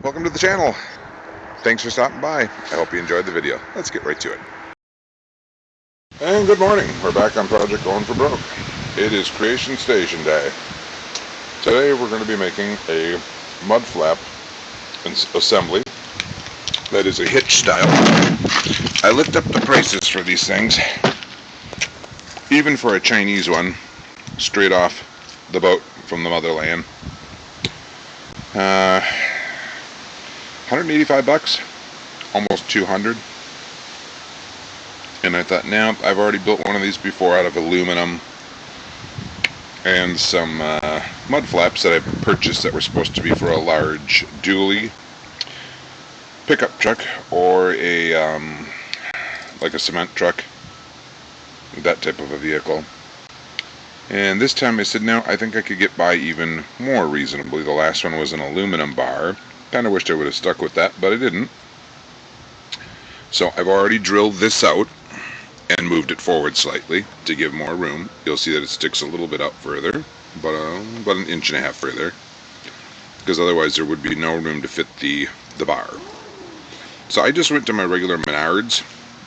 Welcome to the channel. Thanks for stopping by. I hope you enjoyed the video. Let's get right to it. And good morning. We're back on Project Going for Broke. It is Creation Station Day. Today we're going to be making a mud flap assembly that is a Hitch style. I looked up the prices for these things. Even for a Chinese one, straight off the boat from the motherland. 185 bucks, almost 200. And I thought, now I've already built one of these before out of aluminum and some mud flaps that I purchased that were supposed to be for a large dually pickup truck or a like a cement truck, that type of a vehicle. And this time I said, no, I think I could get by even more reasonably. The last one was an aluminum bar. Kind of wished I would have stuck with that, but I didn't. So I've already drilled this out and moved it forward slightly to give more room. You'll see that it sticks a little bit out further, but about an inch and a half further, because otherwise there would be no room to fit the bar. So I just went to my regular Menards.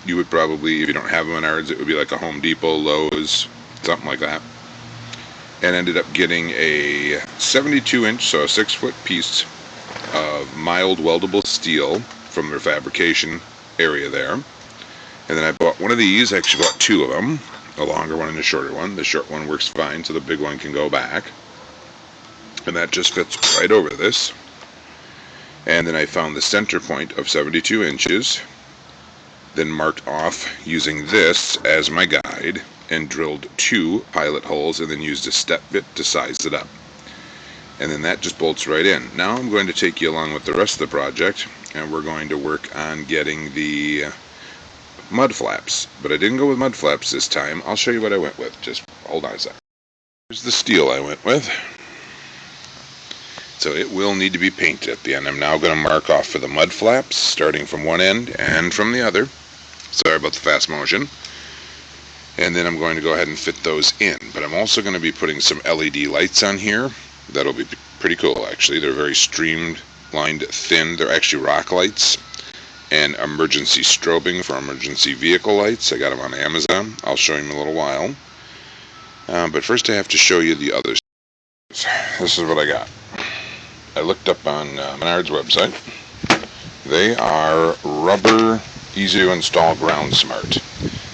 You would probably, if you don't have a Menards, it would be like a Home Depot, Lowe's, something like that. And ended up getting a 72-inch, so a 6-foot piece of mild weldable steel from their fabrication area there. And then I bought one of these. I actually bought two of them, a longer one and a shorter one. The short one works fine, so the big one can go back. And that just fits right over this. And then I found the center point of 72 inches, then marked off using this as my guide, and drilled 2 pilot holes, and then used a step bit to size it up. And then that just bolts right in. Now I'm going to take you along with the rest of the project, and we're going to work on getting the mud flaps. But I didn't go with mud flaps this time. I'll show you what I went with. Just hold on a second. Here's the steel I went with. So it will need to be painted at the end. I'm now going to mark off for the mud flaps, starting from one end and from the other. Sorry about the fast motion. And then I'm going to go ahead and fit those in. But I'm also going to be putting some LED lights on here. That'll be pretty cool, actually. They're very streamlined, thin. They're actually rock lights. And emergency strobing for emergency vehicle lights. I got them on Amazon. I'll show you in a little while. But first I have to show you the others. This is what I got. I looked up on Menards website. They are rubber, easy to install ground smart.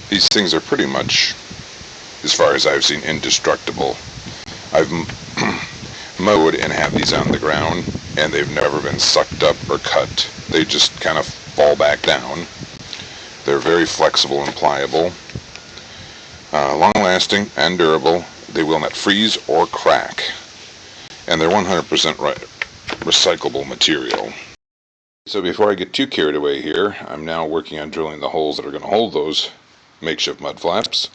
These things are pretty much, as far as I've seen, indestructible. I've mowed and have these on the ground, and they've never been sucked up or cut. They just kind of fall back down. They're very flexible and pliable, long-lasting and durable. They will not freeze or crack, and they're 100% recyclable material. So before I get too carried away here, I'm now working on drilling the holes that are going to hold those makeshift mud flaps.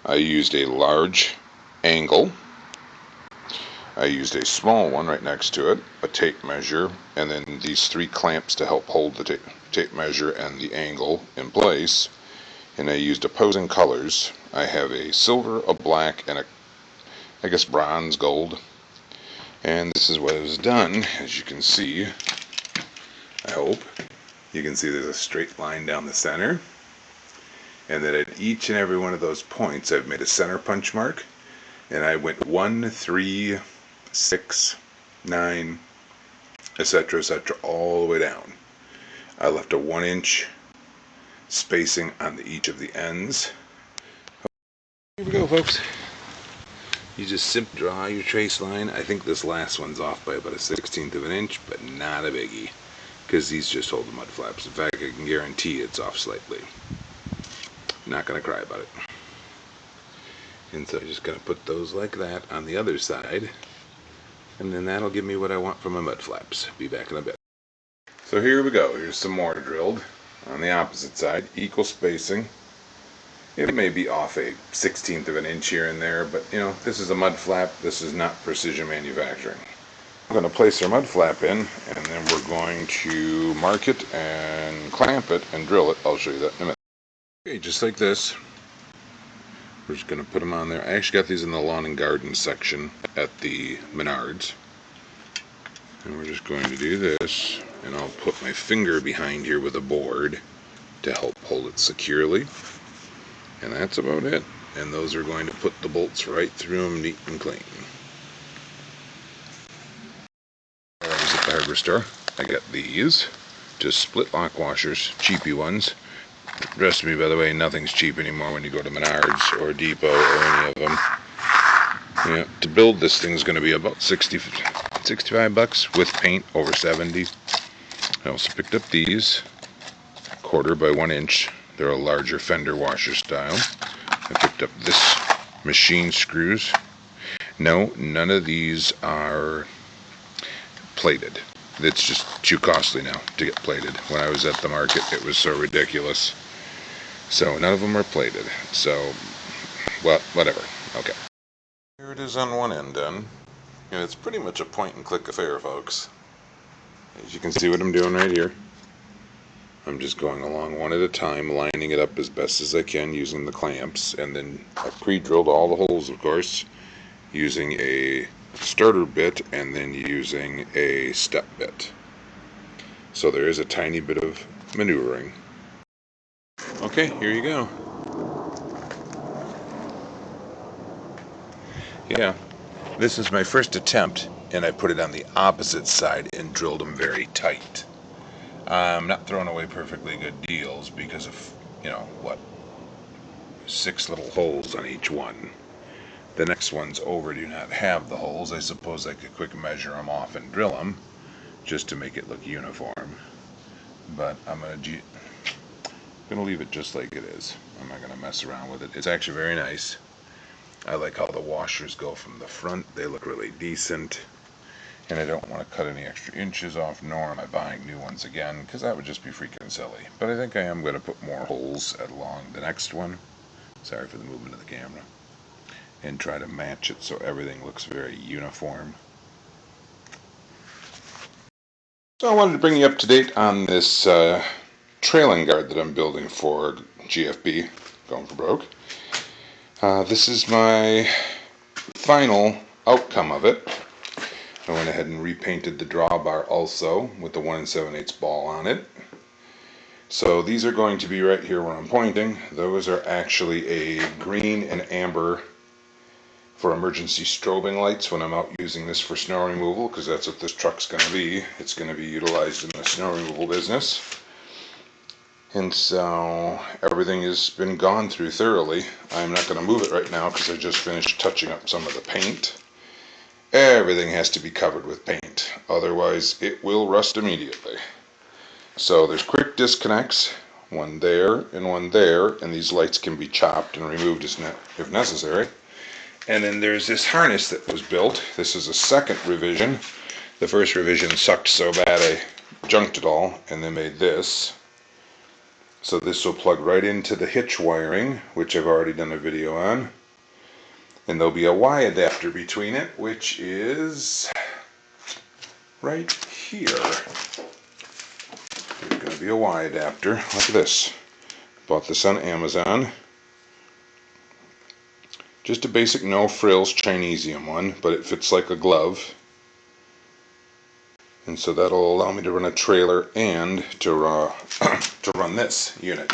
I used a large angle. I used a small one right next to it, a tape measure, and then these 3 clamps to help hold the tape measure and the angle in place. And I used opposing colors. I have a silver, a black, and I guess bronze gold. And this is what it was done. As you can see, I hope you can see there's a straight line down the center. And then at each and every one of those points, I've made a center punch mark. And I went 1, 3, 6, 9, etc., all the way down. I left a 1-inch spacing on each of the ends. Here we go, folks. You just simply draw your trace line. I think this last one's off by about a 1/16 of an inch, but not a biggie, because these just hold the mud flaps. In fact, I can guarantee it's off slightly. Not going to cry about it. And so I'm just going to put those like that on the other side, and then that'll give me what I want from my mud flaps. Be back in a bit. So here we go. Here's some more drilled on the opposite side, equal spacing. It may be off a 1/16 of an inch here and there, but you know, this is a mud flap. This is not precision manufacturing. I'm going to place our mud flap in, and then we're going to mark it and clamp it and drill it. I'll show you that in a minute. Okay, just like this. We're just going to put them on there. I actually got these in the lawn and garden section at the Menards. And we're just going to do this and I'll put my finger behind here with a board to help hold it securely, and that's about it. And those are going to put the bolts right through them neat and clean. While I was at the hardware store, I got these, just split lock washers, cheapy ones. Trust me, by the way, nothing's cheap anymore when you go to Menards or Depot or any of them. Yeah, to build this thing is going to be about 65 bucks with paint, over 70. I also picked up these 1/4 by 1 inch. They're a larger fender washer style. I picked up this machine screws. No, none of these are plated. It's just too costly now to get plated. When I was at the market, it was so ridiculous. So none of them are plated. So, well, whatever. Okay. Here it is on one end done. And it's pretty much a point and click affair, folks. As you can see what I'm doing right here. I'm just going along one at a time, lining it up as best as I can using the clamps, and then I pre-drilled all the holes, of course, using a starter bit and then using a step bit. So there is a tiny bit of maneuvering. Okay, here you go. Yeah, this is my first attempt, and I put it on the opposite side and drilled them very tight. I'm not throwing away perfectly good deals because of, 6 little holes on each one. The next ones over do not have the holes. I suppose I could quick measure them off and drill them just to make it look uniform. But I'm going to leave it just like it is. I'm not going to mess around with it. It's actually very nice. I like how the washers go from the front. They look really decent. And I don't want to cut any extra inches off, nor am I buying new ones again, because that would just be freaking silly. But I think I am going to put more holes along the next one. Sorry for the movement of the camera. And try to match it so everything looks very uniform. So I wanted to bring you up to date on this trailing guard that I'm building for GFB, going for broke. This is my final outcome of it. I went ahead and repainted the drawbar also with the 1 7/8 ball on it. So these are going to be right here where I'm pointing. Those are actually a green and amber for emergency strobing lights when I'm out using this for snow removal, because that's what this truck's going to be. It's going to be utilized in the snow removal business. And so everything has been gone through thoroughly. I'm not going to move it right now because I just finished touching up some of the paint. Everything has to be covered with paint, otherwise it will rust immediately. So there's quick disconnects, one there, and these lights can be chopped and removed if necessary. And then there's this harness that was built. This is a second revision. The first revision sucked so bad I junked it all and then made this. So this will plug right into the Hitch wiring, which I've already done a video on. And there'll be a Y adapter between it, which is right here. There's going to be a Y adapter like this. Bought this on Amazon. Just a basic no frills Chinesium one, but it fits like a glove. And so that'll allow me to run a trailer and to run this unit.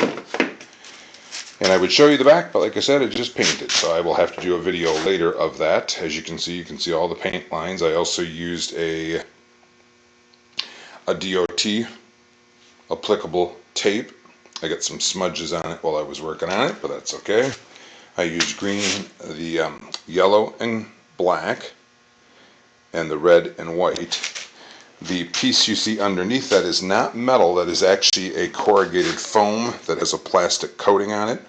And I would show you the back, but like I said, it's just painted, so I will have to do a video later of that. As you can see all the paint lines. I also used a DOT applicable tape. I got some smudges on it while I was working on it, but that's okay. I used green, the yellow and black, and the red and white. The piece you see underneath that is not metal, that is actually a corrugated foam that has a plastic coating on it.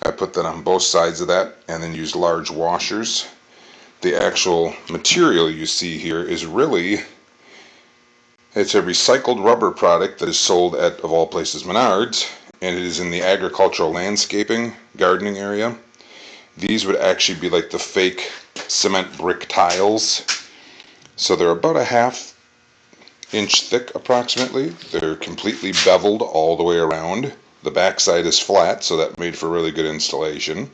I put that on both sides of that and then used large washers. The actual material you see here is really, it's a recycled rubber product that is sold at, of all places, Menards, and it is in the agricultural landscaping gardening area. These would actually be like the fake cement brick tiles. So they're about a 1/2 inch thick approximately. They're completely beveled all the way around. The backside is flat, so that made for really good installation.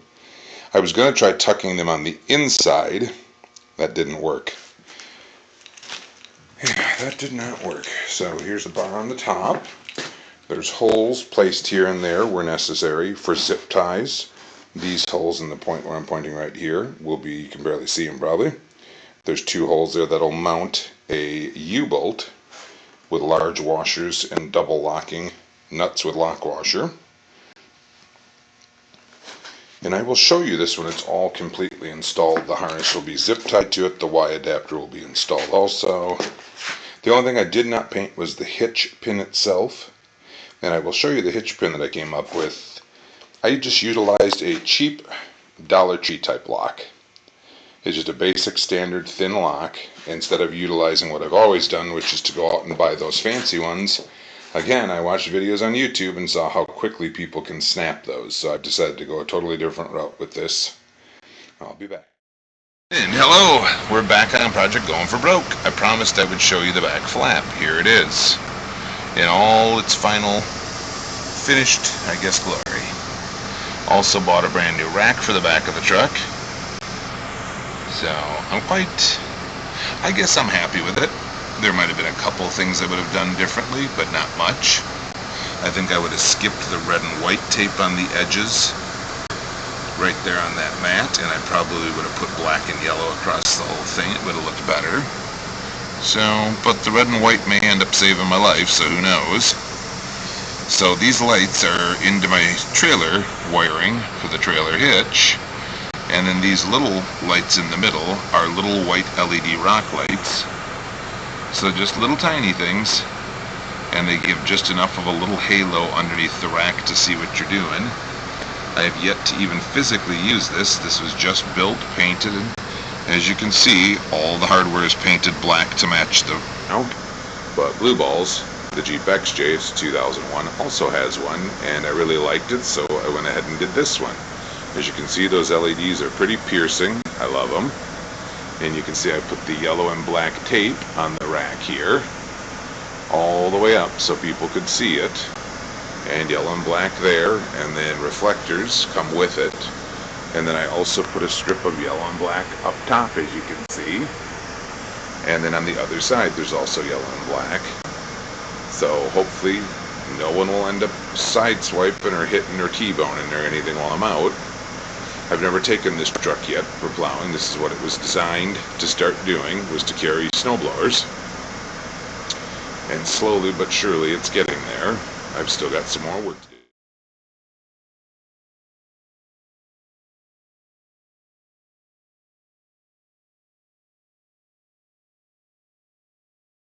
I was going to try tucking them on the inside. That didn't work. that did not work. So here's the bar on the top. There's holes placed here and there where necessary for zip ties. These holes in the point where I'm pointing right here will be, you can barely see them probably. There's 2 holes there that'll mount a U-bolt with large washers and double locking nuts with lock washer. And I will show you this when it's all completely installed. The harness will be zip tied to it. The Y adapter will be installed also. The only thing I did not paint was the hitch pin itself. And I will show you the hitch pin that I came up with. I just utilized a cheap Dollar Tree type lock. It's just a basic standard thin lock instead of utilizing what I've always done, which is to go out and buy those fancy ones. Again, I watched videos on YouTube and saw how quickly people can snap those, so I've decided to go a totally different route with this. I'll be back. And hello, we're back on Project Going for Broke. I promised I would show you the back flap. Here it is, in all its final finished, I guess, glory. Also bought a brand new rack for the back of the truck. So I guess I'm happy with it. There might have been a couple things I would have done differently, but not much. I think I would have skipped the red and white tape on the edges right there on that mat, and I probably would have put black and yellow across the whole thing. It would have looked better. So, but the red and white may end up saving my life, so who knows. So these lights are into my trailer wiring for the trailer hitch. And then these little lights in the middle are little white LED rock lights. So just little tiny things, and they give just enough of a little halo underneath the rack to see what you're doing. I have yet to even physically use this. This was just built, painted, and as you can see, all the hardware is painted black to match the... But Blue Balls, the Jeep XJ, it's 2001, also has one, and I really liked it, so I went ahead and did this one. As you can see, those LEDs are pretty piercing. I love them. And you can see I put the yellow and black tape on the rack here all the way up so people could see it, and yellow and black there, and then reflectors come with it. And then I also put a strip of yellow and black up top, as you can see, and then on the other side there's also yellow and black. So hopefully no one will end up sideswiping or hitting or T-boning or anything while I'm out. I've never taken this truck yet for plowing. This is what it was designed to start doing, was to carry snowblowers. And slowly but surely it's getting there. I've still got some more work to do.